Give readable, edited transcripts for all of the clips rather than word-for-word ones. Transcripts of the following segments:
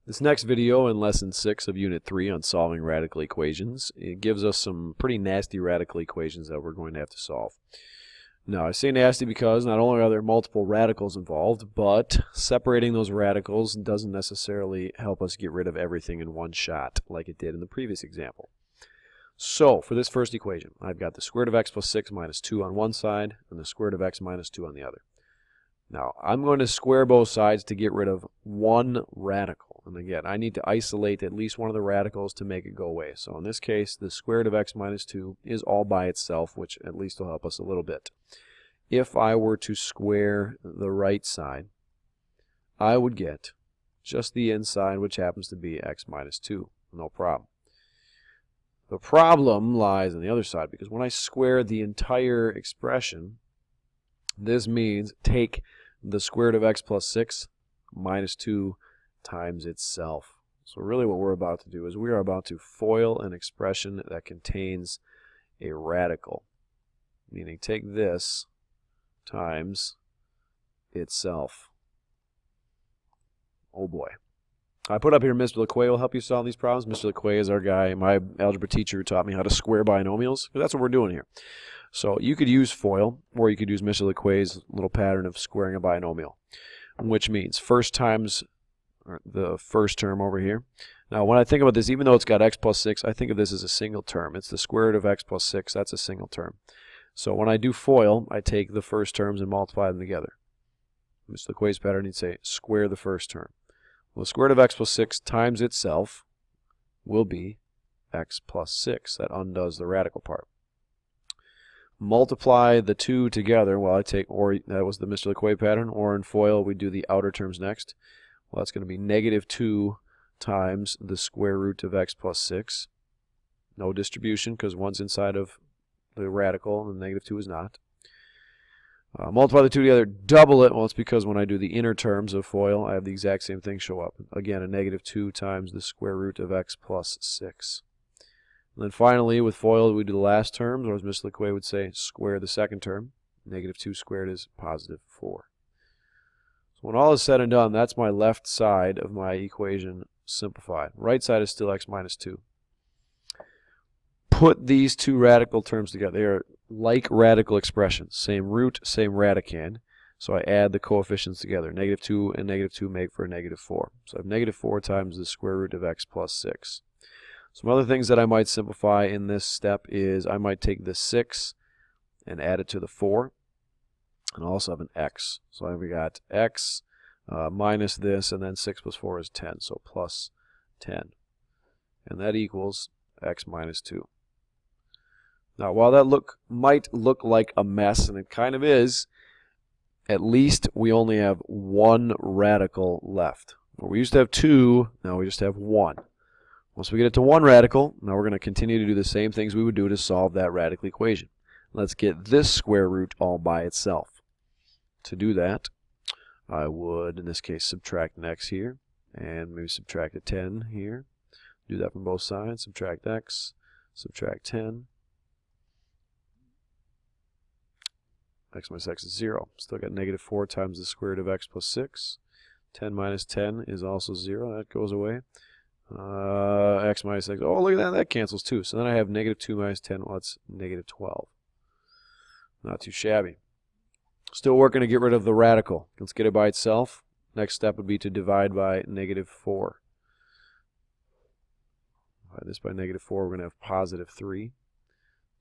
This next video in Lesson 6 of Unit 3 on solving radical equations, it gives us some pretty nasty radical equations that we're going to have to solve. Now, I say nasty because not only are there multiple radicals involved, but separating those radicals doesn't necessarily help us get rid of everything in one shot like it did in the previous example. So, for this first equation, I've got the square root of x plus 6 minus 2 on one side and the square root of x minus 2 on the other. Now, I'm going to square both sides to get rid of one radical. And again, I need to isolate at least one of the radicals to make it go away. So in this case, the square root of x minus 2 is all by itself, which at least will help us a little bit. If I were to square the right side, I would get just the inside, which happens to be x minus 2. No problem. The problem lies on the other side, because when I square the entire expression, this means take the square root of x plus 6 minus 2 times itself. So really what we're about to do is we are about to FOIL an expression that contains a radical. Meaning take this times itself. Oh boy. I put up here Mr. LeQuay will help you solve these problems. Mr. LeQuay is our guy, my algebra teacher who taught me how to square binomials. That's what we're doing here. So you could use FOIL, or you could use Mr. LeQuay's little pattern of squaring a binomial, which means first times the first term over here. Now when I think about this, even though it's got x plus 6, I think of this as a single term. It's the square root of x plus 6. That's a single term. So when I do FOIL, I take the first terms and multiply them together. Mr. LeQuay's pattern, he'd say square the first term. Well, the square root of x plus 6 times itself will be x plus 6. That undoes the radical part. Multiply the two together. Well, I take, or that was the Mr. LeQuay pattern, or in FOIL we do the outer terms next. Well, that's going to be negative 2 times the square root of x plus 6. No distribution because one's inside of the radical and negative 2 is not. Multiply the two together, double it. Well, it's because when I do the inner terms of FOIL, I have the exact same thing show up. Again, a negative 2 times the square root of x plus 6. And then finally, with FOIL, we do the last terms, or as Mr. LeQuay would say, square the second term. Negative 2 squared is positive 4. So when all is said and done, that's my left side of my equation simplified. Right side is still x minus 2. Put these two radical terms together. They are like radical expressions. Same root, same radicand. So I add the coefficients together. Negative 2 and negative 2 make for a negative 4. So I have negative 4 times the square root of x plus 6. Some other things that I might simplify in this step is I might take the 6 and add it to the 4. And also have an x. So I've got x minus this, and then 6 plus 4 is 10. So plus 10. And that equals x minus 2. Now, while that might look like a mess, and it kind of is, at least we only have one radical left. Well, we used to have two, now we just have one. Once we get it to one radical, now we're going to continue to do the same things we would do to solve that radical equation. Let's get this square root all by itself. To do that, I would, in this case, subtract an x here, and maybe subtract a 10 here. Do that from both sides. Subtract x, subtract 10. X minus x is 0. Still got negative 4 times the square root of x plus 6. 10 minus 10 is also 0. That goes away. X minus x. Oh, look at that. That cancels too. So then I have negative 2 minus 10. Well, that's negative 12. Not too shabby. Still working to get rid of the radical. Let's get it by itself. Next step would be to divide by negative 4. Divide this by negative 4. We're going to have positive 3.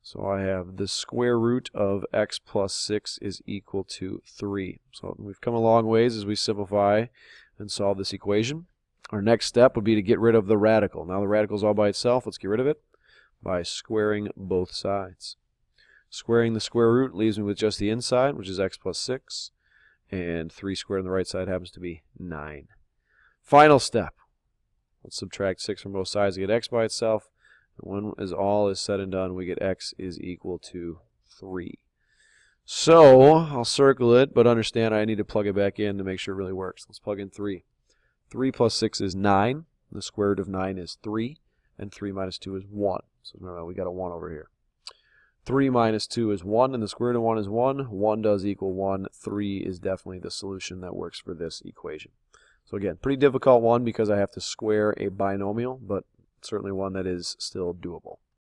So I have the square root of x plus 6 is equal to 3. So we've come a long ways as we simplify and solve this equation. Our next step would be to get rid of the radical. Now the radical is all by itself. Let's get rid of it by squaring both sides. Squaring the square root leaves me with just the inside, which is x plus 6. And 3 squared on the right side happens to be 9. Final step. Let's subtract 6 from both sides to get x by itself. When all is said and done, we get x is equal to 3. So I'll circle it, but understand I need to plug it back in to make sure it really works. Let's plug in 3. 3 plus 6 is 9. The square root of 9 is 3. And 3 minus 2 is 1. So remember, we got a 1 over here. 3 minus 2 is 1, and the square root of 1 is 1. 1 does equal 1. 3 is definitely the solution that works for this equation. So again, pretty difficult one because I have to square a binomial, but certainly one that is still doable.